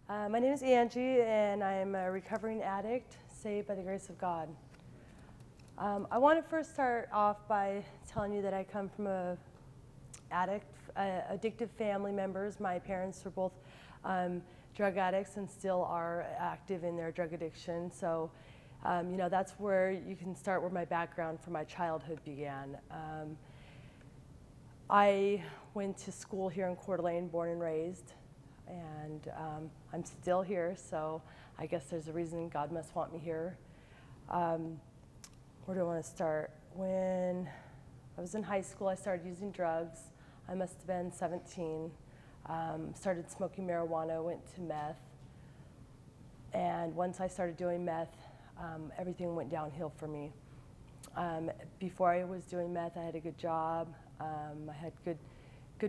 My name is Angie, and I am a recovering addict, saved by the grace of God. I want to first start off by telling you that I come from addictive family members. My parents were both drug addicts and still are active in their drug addiction. So, that's where you can start where my background for my childhood began. I went to school here in Coeur d'Alene, born and raised. And I'm still here, so I guess there's a reason God must want me here. Where do I want to start? When I was in high school, I started using drugs. I must have been 17. Started smoking marijuana, went to meth. And once I started doing meth, everything went downhill for me. Before I was doing meth, I had a good job. I had good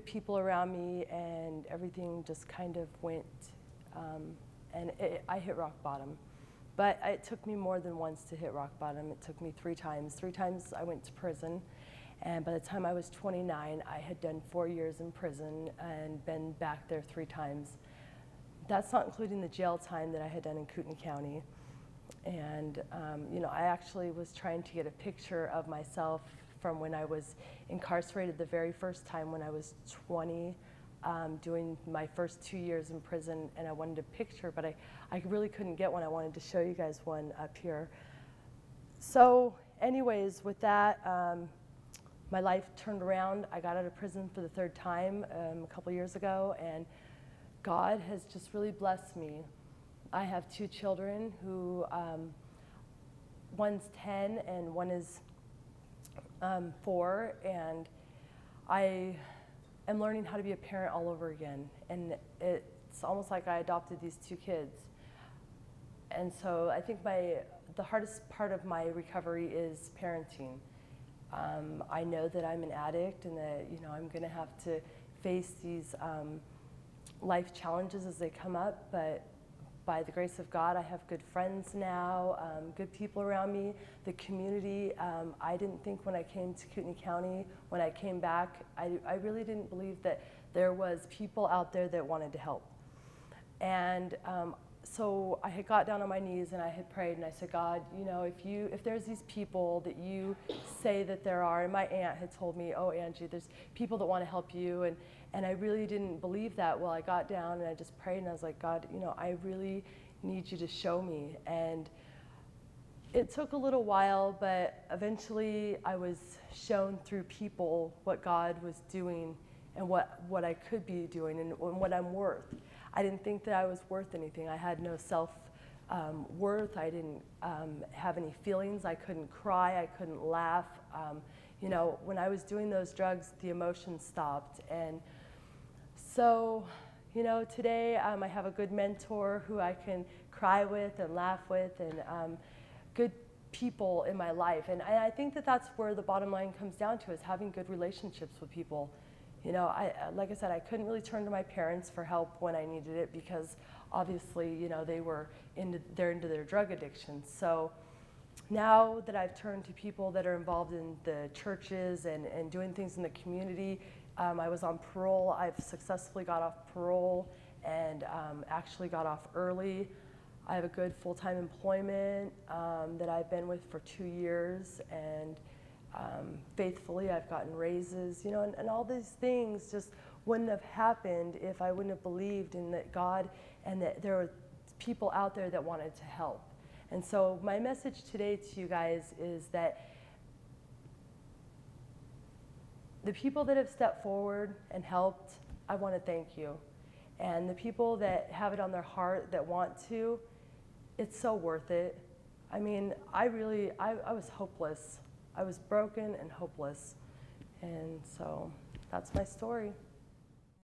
people around me, and everything just kind of went, I hit rock bottom. But it took me more than once to hit rock bottom. It took me 3 times. 3 times I went to prison, and by the time I was 29, I had done 4 years in prison and been back there 3 times. That's not including the jail time that I had done in Kootenai County. And I actually was trying to get a picture of myself from when I was incarcerated the very first time when I was 20, doing my first 2 years in prison, and I wanted a picture, but I really couldn't get one. I wanted to show you guys one up here. So anyways, with that, my life turned around. I got out of prison for the 3rd time a couple years ago, and God has just really blessed me. I have 2 children who, one's 10 and one is 4, and I am learning how to be a parent all over again. And it's almost like I adopted these 2 kids. And so I think the hardest part of my recovery is parenting. I know that I'm an addict and that I'm going to have to face these life challenges as they come up, but by the grace of God, I have good friends now, good people around me, the community. I didn't think when I came to Kootenai County, when I came back, I really didn't believe that there was people out there that wanted to help. And so I had got down on my knees and I had prayed and I said, God, if there's these people that you say that there are, and my aunt had told me, oh, Angie, there's people that want to help you, and I really didn't believe that. Well, I got down and I just prayed and I was like, God, I really need you to show me. And it took a little while, but eventually I was shown through people what God was doing and what I could be doing and what I'm worth. I didn't think that I was worth anything. I had no self-worth. I didn't have any feelings. I couldn't cry. I couldn't laugh. When I was doing those drugs, the emotions stopped. And so, today I have a good mentor who I can cry with and laugh with, and good people in my life. And I think that that's where the bottom line comes down to, is having good relationships with people. Like I said, I couldn't really turn to my parents for help when I needed it because obviously, they're into their drug addiction. So now that I've turned to people that are involved in the churches and doing things in the community, I was on parole. I've successfully got off parole and actually got off early. I have a good full-time employment that I've been with for 2 years, and faithfully I've gotten raises, and all these things just wouldn't have happened if I wouldn't have believed in that God and that there were people out there that wanted to help. And so my message today to you guys is that the people that have stepped forward and helped, I want to thank you. And the people that have it on their heart that want to, it's so worth it. I mean, I was hopeless. I was broken and hopeless. And so that's my story.